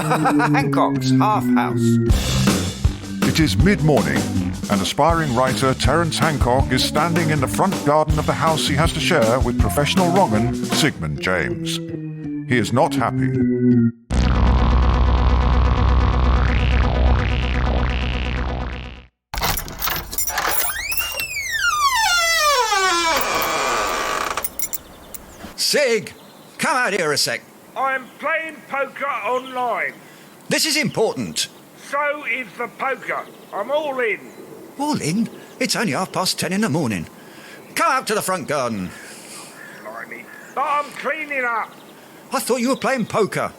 Hancock's Half House. It is mid-morning, and aspiring writer Terence Hancock is standing in the front garden of the house he has to share with professional wrong'un Sigmund James. He is not happy. Sig, come out here a sec. I'm playing poker online. This is important. So is the poker. I'm all in. All in? It's only 10:30 in the morning. Come out to the front garden. Blimey. But I'm cleaning up. I thought you were playing poker.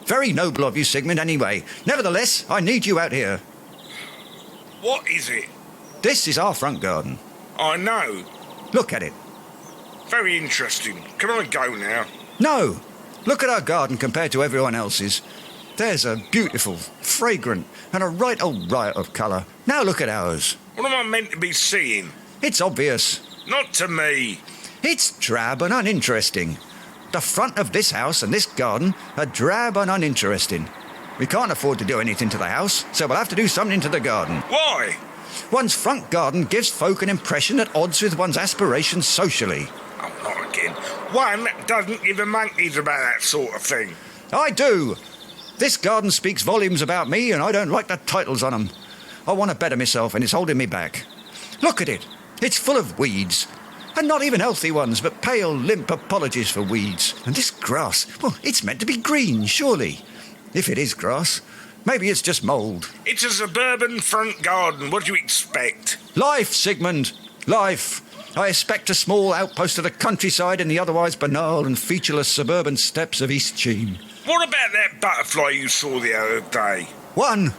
Very noble of you, Sigmund, anyway. Nevertheless, I need you out here. What is it? This is our front garden. I know. Look at it. Very interesting. Can I go now? No. Look at our garden compared to everyone else's. There's a beautiful, fragrant, and a right old riot of colour. Now look at ours. What am I meant to be seeing? It's obvious. Not to me. It's drab and uninteresting. The front of this house and this garden are drab and uninteresting. We can't afford to do anything to the house, so we'll have to do something to the garden. Why? One's front garden gives folk an impression at odds with one's aspirations socially. Oh, not again. One doesn't give a monkeys about that sort of thing. I do. This garden speaks volumes about me, and I don't like the titles on 'em. I want to better myself, and it's holding me back. Look at it. It's full of weeds. And not even healthy ones, but pale, limp apologies for weeds. And this grass, well, it's meant to be green, surely. If it is grass, maybe it's just mould. It's a suburban front garden. What do you expect? Life, Sigmund. Life. I expect a small outpost of the countryside in the otherwise banal and featureless suburban steppes of East Cheam. What about that butterfly you saw the other day? One!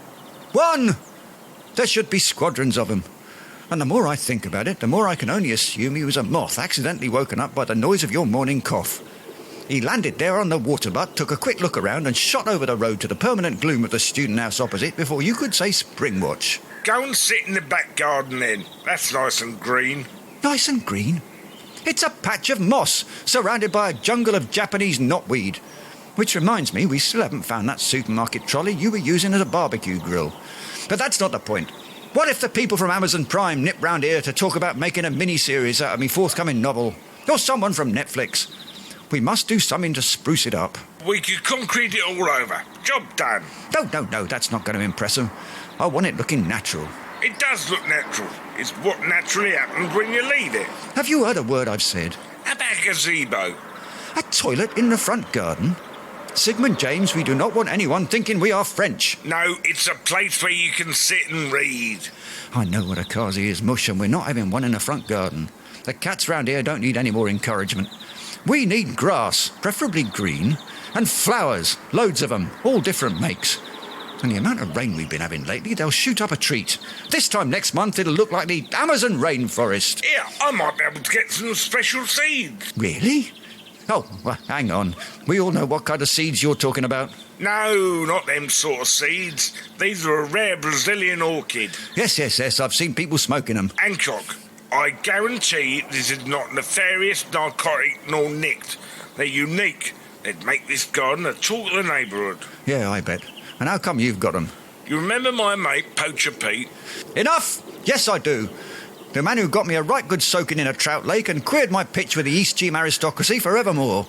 There should be squadrons of them. And the more I think about it, the more I can only assume he was a moth accidentally woken up by the noise of your morning cough. He landed there on the water butt, took a quick look around and shot over the road to the permanent gloom of the student house opposite before you could say spring watch. Go and sit in the back garden then. That's nice and green. Nice and green? It's a patch of moss surrounded by a jungle of Japanese knotweed. Which reminds me, we still haven't found that supermarket trolley you were using as a barbecue grill. But that's not the point. What if the people from Amazon Prime nip round here to talk about making a mini-series out of me forthcoming novel? Or someone from Netflix? We must do something to spruce it up. We could concrete it all over. Job done. No, that's not going to impress them. I want it looking natural. It does look natural. It's what naturally happens when you leave it. Have you heard a word I've said? How about a gazebo? A toilet in the front garden? Sigmund James, we do not want anyone thinking we are French. No, it's a place where you can sit and read. I know what a Kazi is, mush, and we're not having one in the front garden. The cats round here don't need any more encouragement. We need grass, preferably green, and flowers, loads of them, all different makes. And the amount of rain we've been having lately, they'll shoot up a treat. This time next month, it'll look like the Amazon rainforest. Yeah, I might be able to get some special seeds. Really? Oh, well, hang on. We all know what kind of seeds you're talking about. No, not them sort of seeds. These are a rare Brazilian orchid. Yes, I've seen people smoking them. Hancock, I guarantee this is not nefarious, narcotic, nor nicked. They're unique. They'd make this garden a talk of the neighbourhood. Yeah, I bet. And how come you've got them? You remember my mate, Poacher Pete? Enough! Yes, I do. The man who got me a right good soaking in a trout lake and queered my pitch with the East Cheam aristocracy forevermore.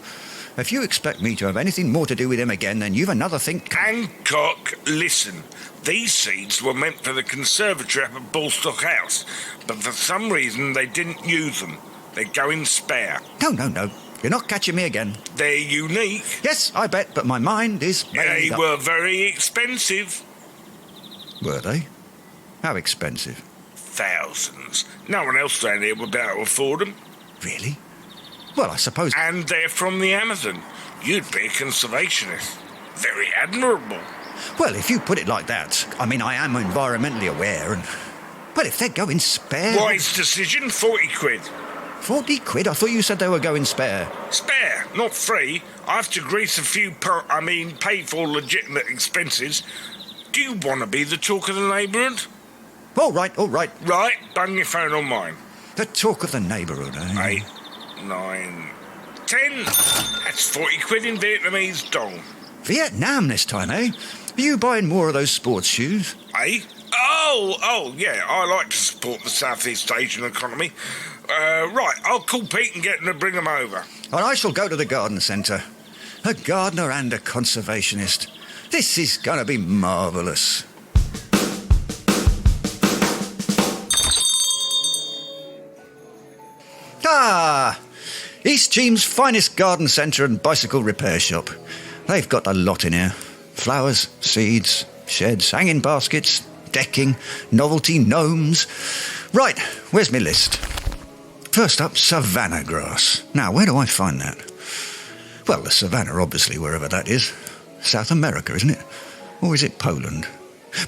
If you expect me to have anything more to do with him again, then you've another think... Hancock, listen. These seeds were meant for the conservatory up at Bulstock House, but for some reason they didn't use them. They're going spare. No. You're not catching me again. They're unique. Yes, I bet, but my mind is made They up. were very expensive. Were they? How expensive? Thousands. No one else down here would be able to afford them. Really? Well, I suppose... And they're from the Amazon. You'd be a conservationist. Very admirable. Well, if you put it like that, I mean, I am environmentally aware and... Well, if they're going spare... Wise decision, 40 quid. 40 quid? I thought you said they were going spare. Spare, not free. I have to grease a few pay for legitimate expenses. Do you want to be the talk of the neighbourhood? All right. Right, bung your phone on mine. The talk of the neighbourhood, eh? 8, 9, 10. That's 40 quid in Vietnamese dong. Vietnam this time, eh? Are you buying more of those sports shoes? Eh? Oh, yeah, I like to support the Southeast Asian economy. Right, I'll call Pete and get him to bring them over. And I shall go to the garden centre. A gardener and a conservationist. This is going to be marvellous. Ah! East Cheam's finest garden centre and bicycle repair shop. They've got a lot in here. Flowers, seeds, sheds, hanging baskets, decking, novelty gnomes. Right, where's my list? First up, savannah grass. Now, where do I find that? Well, the savannah, obviously, wherever that is. South America, isn't it? Or is it Poland?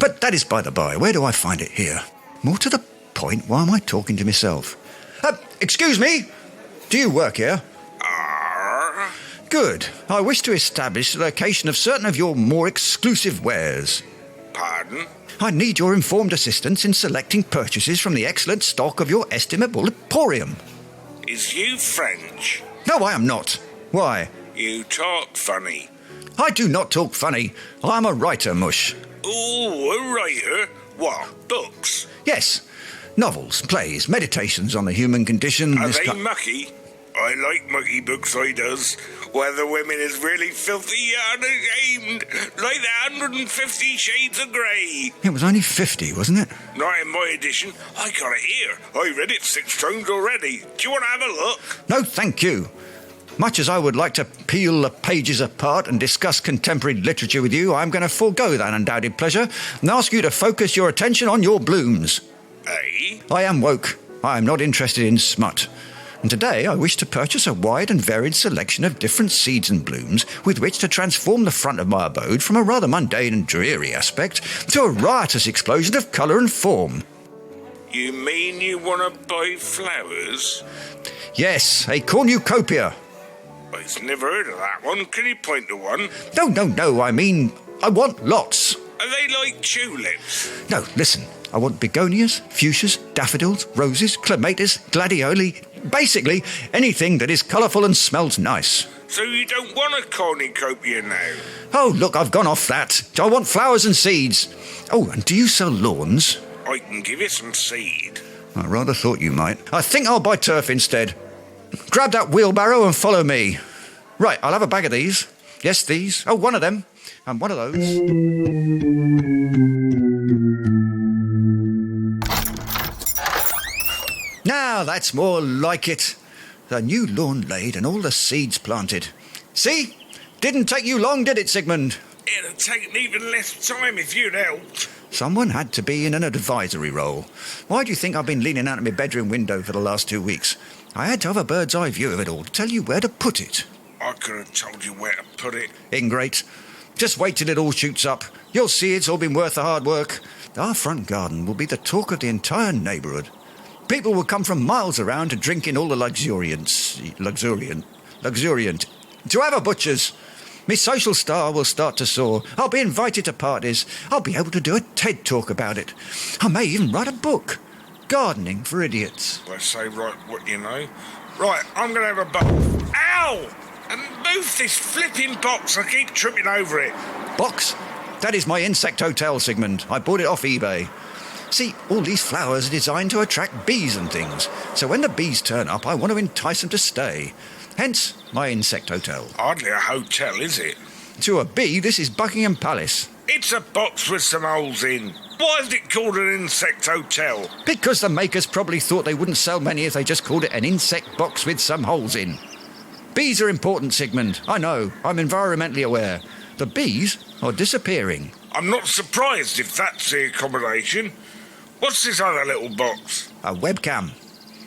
But that is by the by. Where do I find it here? More to the point, why am I talking to myself? Excuse me? Do you work here? Good. I wish to establish the location of certain of your more exclusive wares. Pardon? I need your informed assistance in selecting purchases from the excellent stock of your estimable emporium. Is you French? No, I am not. Why? You talk funny. I do not talk funny. I am a writer, Mush. Oh, a writer? What, books? Yes. Novels, plays, meditations on the human condition. Are they mucky? I like mucky books, I does. Where the women is really filthy and ashamed, like the 150 Shades of Grey. It was only 50, wasn't it? Not in my edition. I got it here. I read it 6 times already. Do you want to have a look? No, thank you. Much as I would like to peel the pages apart and discuss contemporary literature with you, I'm going to forego that undoubted pleasure and ask you to focus your attention on your blooms. Eh? I am woke. I am not interested in smut. And today I wish to purchase a wide and varied selection of different seeds and blooms with which to transform the front of my abode from a rather mundane and dreary aspect to a riotous explosion of colour and form. You mean you want to buy flowers? Yes, a cornucopia. I've never heard of that one. Can you point to one? No, I mean, I want lots. Are they like tulips? No, listen, I want begonias, fuchsias, daffodils, roses, clematis, gladioli, basically anything that is colourful and smells nice. So you don't want a cornucopia now? Oh, look, I've gone off that. I want flowers and seeds. Oh, and do you sell lawns? I can give you some seed. I rather thought you might. I think I'll buy turf instead. Grab that wheelbarrow and follow me. Right, I'll have a bag of these. Yes, these. Oh, one of them. And one of those. Now that's more like it. The new lawn laid and all the seeds planted. See? Didn't take you long, did it, Sigmund? It'd have taken even less time if you'd helped. Someone had to be in an advisory role. Why do you think I've been leaning out of my bedroom window for the last 2 weeks? I had to have a bird's eye view of it all to tell you where to put it. I could have told you where to put it. Ingrate. Just wait till it all shoots up. You'll see it's all been worth the hard work. Our front garden will be the talk of the entire neighbourhood. People will come from miles around to drink in all the luxuriant. To have a butcher's. My social star will start to soar. I'll be invited to parties. I'll be able to do a TED talk about it. I may even write a book. Gardening for idiots. I say right what you know. Right, I'm going to have a box. Ow! And move this flipping box. I keep tripping over it. Box? That is my insect hotel, Sigmund. I bought it off eBay. See, all these flowers are designed to attract bees and things. So when the bees turn up, I want to entice them to stay. Hence, my insect hotel. Hardly a hotel, is it? To a bee, this is Buckingham Palace. It's a box with some holes in. Why is it called an insect hotel? Because the makers probably thought they wouldn't sell many if they just called it an insect box with some holes in. Bees are important, Sigmund. I know. I'm environmentally aware. The bees are disappearing. I'm not surprised if that's the accommodation. What's this other little box? A webcam.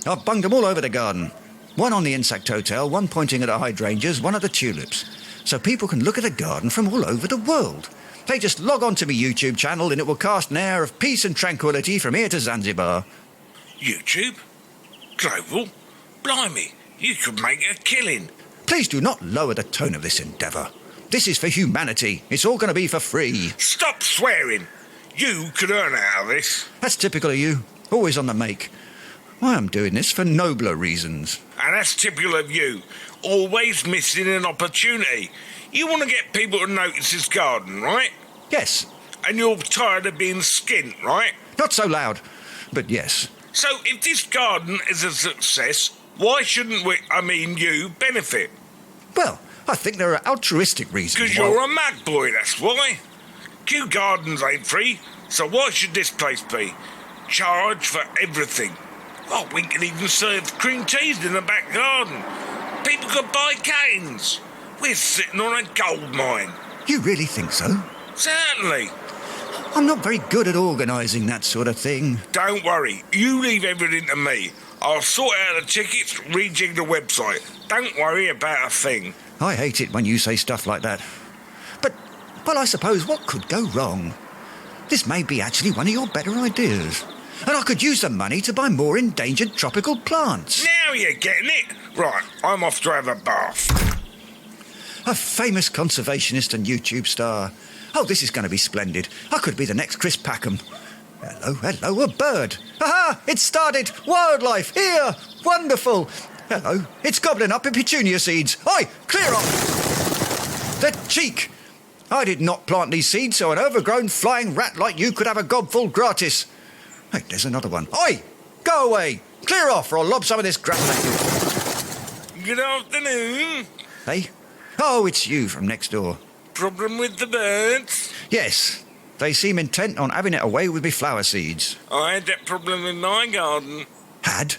I've bunged them all over the garden. One on the insect hotel, one pointing at the hydrangeas, one at the tulips. So people can look at the garden from all over the world. They just log on to my YouTube channel and it will cast an air of peace and tranquility from here to Zanzibar. YouTube? Global? Blimey, you could make a killing. Please do not lower the tone of this endeavour. This is for humanity. It's all going to be for free. Stop swearing. You could earn out of this. That's typical of you. Always on the make. I am doing this for nobler reasons. And that's typical of you. Always missing an opportunity. You want to get people to notice this garden, right? Yes. And you're tired of being skint, right? Not so loud, but yes. So if this garden is a success, why shouldn't you benefit? Well, I think there are altruistic reasons. Because you're a mad boy, that's why. Kew Gardens ain't free, so why should this place be? Charge for everything. Oh, we can even serve cream cheese in the back garden. People could buy canes. We're sitting on a gold mine. You really think so? Certainly. I'm not very good at organising that sort of thing. Don't worry, you leave everything to me. I'll sort out the tickets, rejig the website. Don't worry about a thing. I hate it when you say stuff like that. But, well, I suppose what could go wrong? This may be actually one of your better ideas. And I could use the money to buy more endangered tropical plants. Now you're getting it. Right, I'm off to have a bath. A famous conservationist and YouTube star. Oh, this is going to be splendid. I could be the next Chris Packham. Hello, a bird. Aha, it's started. Wildlife, here. Wonderful. Hello, it's gobbling up petunia seeds. Oi, clear off. The cheek. I did not plant these seeds so an overgrown flying rat like you could have a gobful gratis. Hey, there's another one. Oi, go away. Clear off or I'll lob some of this grass at you. Good afternoon. Hey? Oh, it's you from next door. Problem with the birds? Yes, they seem intent on having it away with me flower seeds. I had that problem in my garden. Had?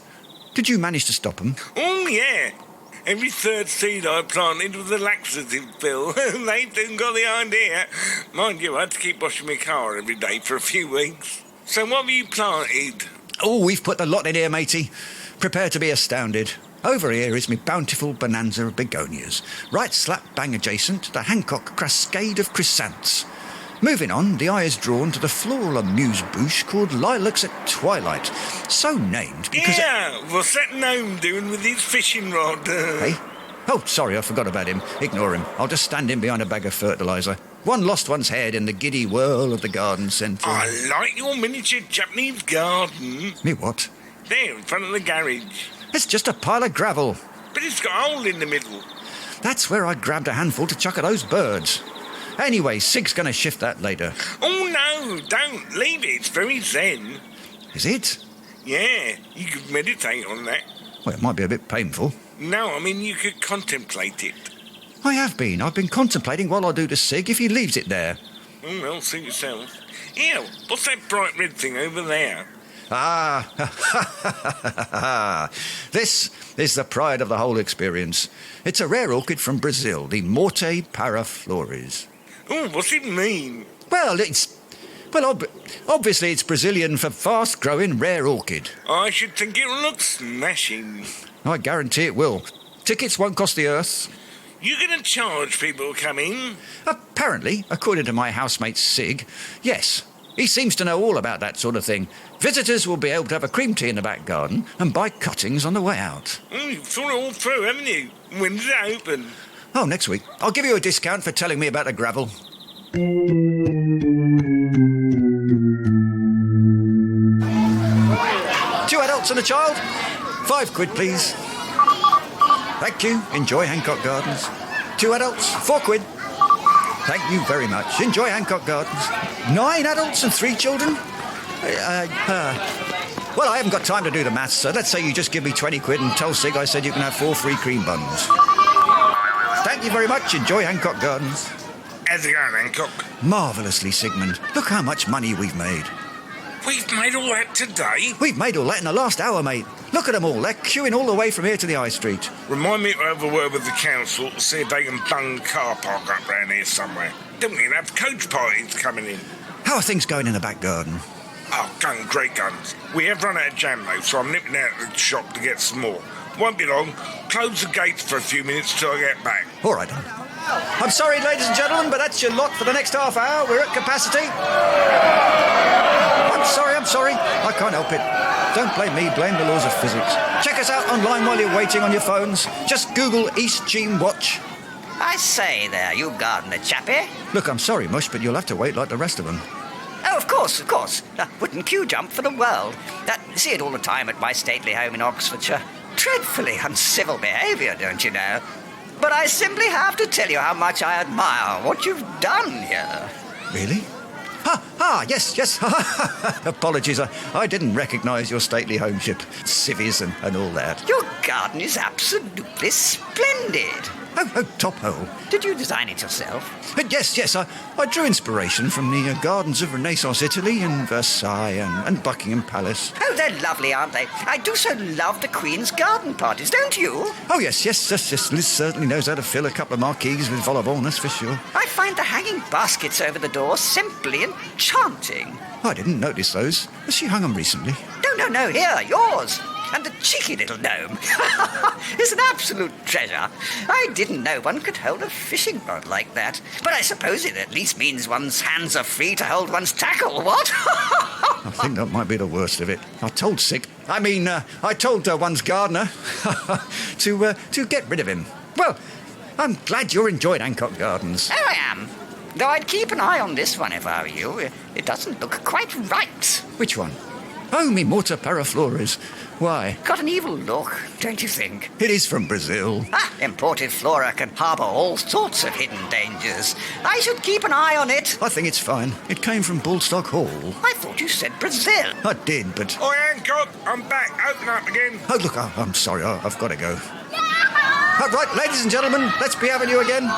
Did you manage to stop them? Oh, yeah. Every third seed I planted was a laxative pill. They soon got the idea. Mind you, I had to keep washing my car every day for a few weeks. So what have you planted? Oh, we've put the lot in here, matey. Prepare to be astounded. Over here is me bountiful bonanza of begonias, right slap bang adjacent to the Hancock cascade of chrysanths. Moving on, the eye is drawn to the floral amuse-bouche called Lilacs at Twilight, so named because... Yeah, what's that gnome doing with his fishing rod? Hey? Oh, sorry, I forgot about him. Ignore him. I'll just stand in behind a bag of fertiliser. One lost one's head in the giddy whirl of the garden centre. I like your miniature Japanese garden. Me what? There, in front of the garage. It's just a pile of gravel. But it's got a hole in the middle. That's where I grabbed a handful to chuck at those birds. Anyway, Sig's going to shift that later. Oh, no, don't. Leave it. It's very zen. Is it? Yeah, you could meditate on that. Well, it might be a bit painful. No, I mean, you could contemplate it. I have been. I've been contemplating what I'll do to Sig if he leaves it there. Oh, well, see yourself. Here, what's that bright red thing over there? Ah, this is the pride of the whole experience. It's a rare orchid from Brazil, the Morte paraflores. Oh, what's it mean? Well, obviously it's Brazilian for fast-growing rare orchid. I should think it'll look smashing. I guarantee it will. Tickets won't cost the earth. You gonna charge people to come in? Apparently, according to my housemate Sig, yes. He seems to know all about that sort of thing. Visitors will be able to have a cream tea in the back garden and buy cuttings on the way out. Oh, you've thought it all through, haven't you? When's it open? Oh, next week. I'll give you a discount for telling me about the gravel. 2 adults and a child? £5, please. Thank you. Enjoy Hancock Gardens. 2 adults, £4. Thank you very much. Enjoy Hancock Gardens. 9 adults and 3 children? Well, I haven't got time to do the maths, so let's say you just give me £20 and tell Sig I said you can have 4 free cream buns. Thank you very much. Enjoy Hancock Gardens. How's it going, Hancock? Marvellously, Sigmund. Look how much money we've made. We've made all that today? We've made all that in the last hour, mate. Look at them all. They're queuing all the way from here to the high street. Remind me to have a word with the council to see if they can bung car park up round here somewhere. Don't we have coach parties coming in? How are things going in the back garden? Oh, great guns. We have run out of jam though, so I'm nipping out to the shop to get some more. Won't be long. Close the gates for a few minutes till I get back. All right, then. I'm sorry, ladies and gentlemen, but that's your lot for the next half hour. We're at capacity. I'm sorry. I can't help it. Don't blame me, blame the laws of physics. Check us out online while you're waiting on your phones. Just Google East Cheam Watch. I say there, you gardener chappie. Look, I'm sorry, Mush, but you'll have to wait like the rest of them. Oh, of course. Wouldn't queue jump for the world. See it all the time at my stately home in Oxfordshire. Dreadfully uncivil behaviour, don't you know? But I simply have to tell you how much I admire what you've done here. Really? Yes. Apologies, I didn't recognise your stately homeship, civvies and all that. Your garden is absolutely splendid. Oh, top hole. Did you design it yourself? Yes, I drew inspiration from the gardens of Renaissance Italy and Versailles and Buckingham Palace. Oh, they're lovely, aren't they? I do so love the Queen's garden parties, don't you? Oh, yes, Liz certainly knows how to fill a couple of marquees with vol au vent, that's for sure. I find the hanging baskets over the door simply enchanting. I didn't notice those. Has she hung them recently? No, here, yours. And the cheeky little gnome is an absolute treasure. I didn't know one could hold a fishing rod like that. But I suppose it at least means one's hands are free to hold one's tackle, what? I think that might be the worst of it. I told one's gardener to get rid of him. Well, I'm glad you're enjoying Hancock Gardens. Oh, I am. Though I'd keep an eye on this one if I were you. It doesn't look quite right. Which one? Oh, me mortar parafloras. Why? Got an evil look, don't you think? It is from Brazil. Imported flora can harbour all sorts of hidden dangers. I should keep an eye on it. I think it's fine. It came from Bullstock Hall. I thought you said Brazil. I did, but... Oi, Hancock, I'm back. Open up again. Oh, look, I'm sorry. I've got to go. Right, ladies and gentlemen, let's be having you again.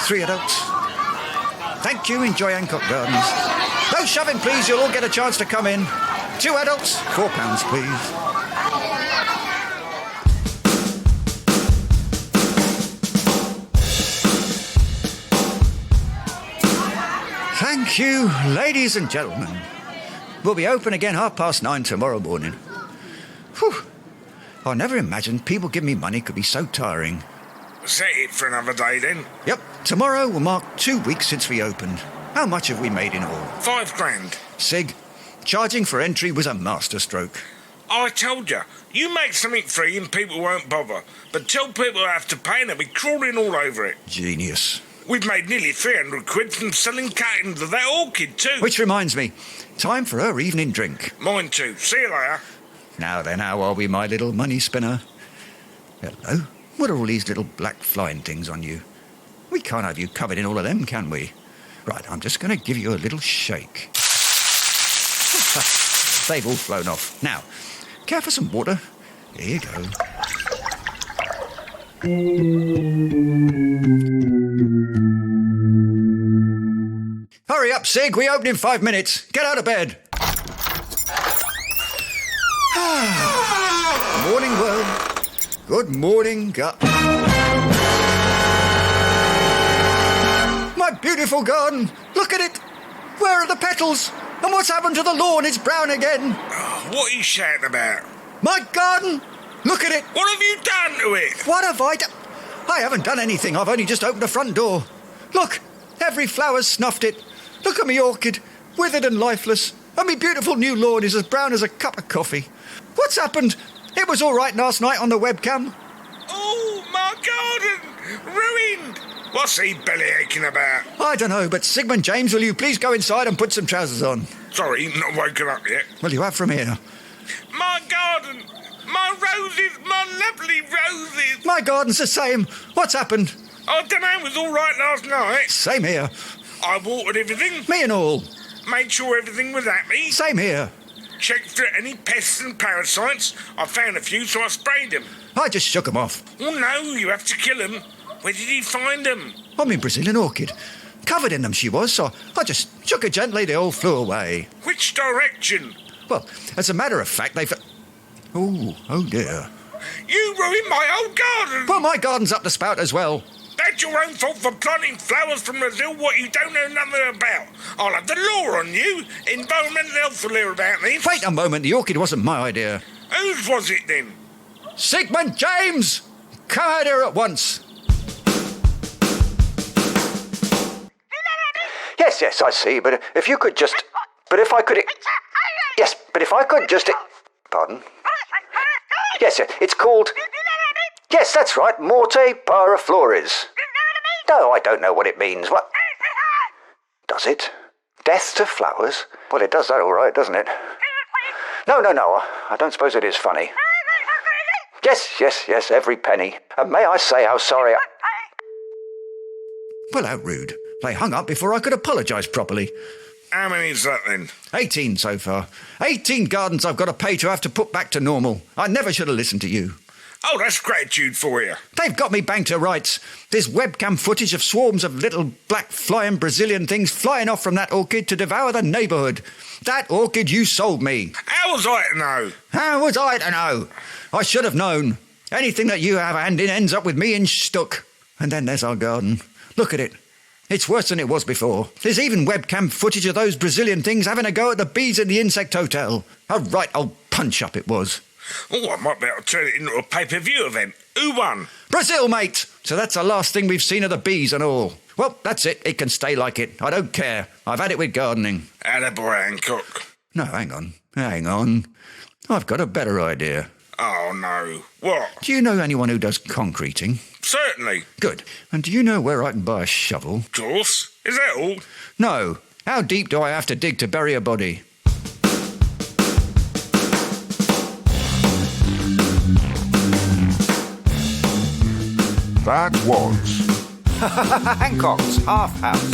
3 adults. Thank you. Enjoy Hancock Gardens. No shoving, please. You'll all get a chance to come in. 2 adults, £4, please. Thank you, ladies and gentlemen. We'll be open again 9:30 tomorrow morning. Whew. I never imagined people giving me money could be so tiring. Set it for another day then. Yep, tomorrow will mark 2 weeks since we opened. How much have we made in all? £5 Sig, charging for entry was a masterstroke. I told you, you make something free and people won't bother. But tell people they have to pay and they'll be crawling all over it. Genius. We've made nearly 300 quid from selling cartons of that orchid too. Which reminds me, time for her evening drink. Mine too. See you later. Now then, how are we, my little money spinner? Hello? What are all these little black flying things on you? We can't have you covered in all of them, can we? Right, I'm just going to give you a little shake. They've all flown off. Now, care for some water? Here you go. Hurry up, Sig. We open in 5 minutes. Get out of bed. Morning, world. Good morning, My beautiful garden. Look at it. Where are the petals? And what's happened to the lawn? It's brown again. What are you shouting about? My garden. Look at it. What have you done to it? What have I done? I haven't done anything. I've only just opened the front door. Look, every flower's snuffed it. Look at me orchid, withered and lifeless. And me beautiful new lawn is as brown as a cup of coffee. What's happened? It was all right last night on the webcam. Oh, my garden! Ruined! What's he belly aching about? I don't know, but Sigmund James, will you please go inside and put some trousers on? Sorry, not woken up yet. Well, you have from here. My garden! My roses! My lovely roses! My garden's the same. What's happened? I don't know, it was all right last night. Same here. I watered everything. Me and all. Made sure everything was happy. Same here. Checked for any pests and parasites. I found a few, so I sprayed them. I just shook them off. Oh, no, you have to kill them. Where did you find them? I'm in Brazilian orchid. Covered in them she was, so I just shook her gently. They all flew away. Which direction? Well, as a matter of fact, they've... Oh dear. You ruined my whole garden. Well, my garden's up the spout as well. That's your own fault for planting flowers from Brazil what you don't know nothing about. I'll have the law on you. Environmental health will hear about this. Wait a moment, the orchid wasn't my idea. Whose was it then? Sigmund James! Come out here at once. Yes, I see, but if you could just... But if I could... Yes, but if I could just... Pardon? Yes, it's called... Yes, that's right, Morte paraflores. No, I don't know what it means. What? Does it? Death to flowers? Well, it does that all right, doesn't it? No, I don't suppose it is funny. Yes, every penny. And may I say how sorry I... Well, how rude. They hung up before I could apologise properly. How many is that then? 18 so far. 18 gardens I've got to pay to have to put back to normal. I never should have listened to you. Oh, that's gratitude for you. They've got me banged to rights. There's webcam footage of swarms of little black flying Brazilian things flying off from that orchid to devour the neighbourhood. That orchid you sold me. How was I to know? How was I to know? I should have known. Anything that you have a hand in ends up with me in stuck. And then there's our garden. Look at it. It's worse than it was before. There's even webcam footage of those Brazilian things having a go at the bees in the insect hotel. A right old punch-up it was. Oh, I might be able to turn it into a pay-per-view event. Who won? Brazil, mate! So that's the last thing we've seen of the bees and all. Well, that's it. It can stay like it. I don't care. I've had it with gardening. Attaboy, Hancock. No, hang on. I've got a better idea. Oh, no. What? Do you know anyone who does concreting? Certainly. Good. And do you know where I can buy a shovel? Of course. Is that all? No. How deep do I have to dig to bury a body? That was Hancock's Half House.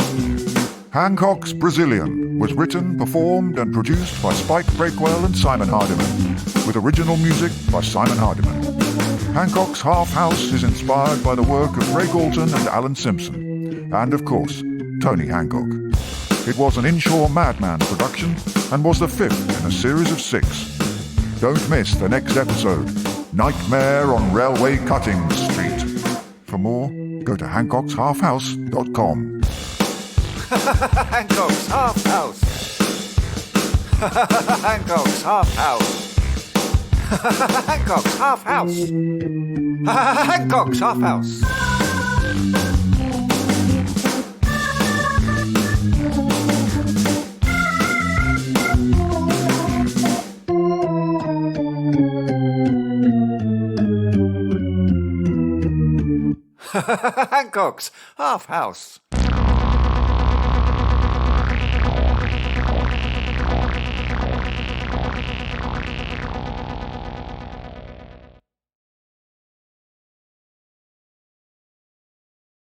Hancock's Brazilian was written, performed and produced by Spike Breakwell and Simon Hardiman, with original music by Simon Hardiman. Hancock's Half House is inspired by the work of Ray Galton and Alan Simpson, and of course, Tony Hancock. It was an Inshore Madman production and was the 5th in a series of 6. Don't miss the next episode, Nightmare on Railway Cutting Street. For more, go to hancockshalfhouse.com. Hancock's Half House. Hancock's Half House. Hancock's Half House. Hancock's Half House. Hancock's Half House.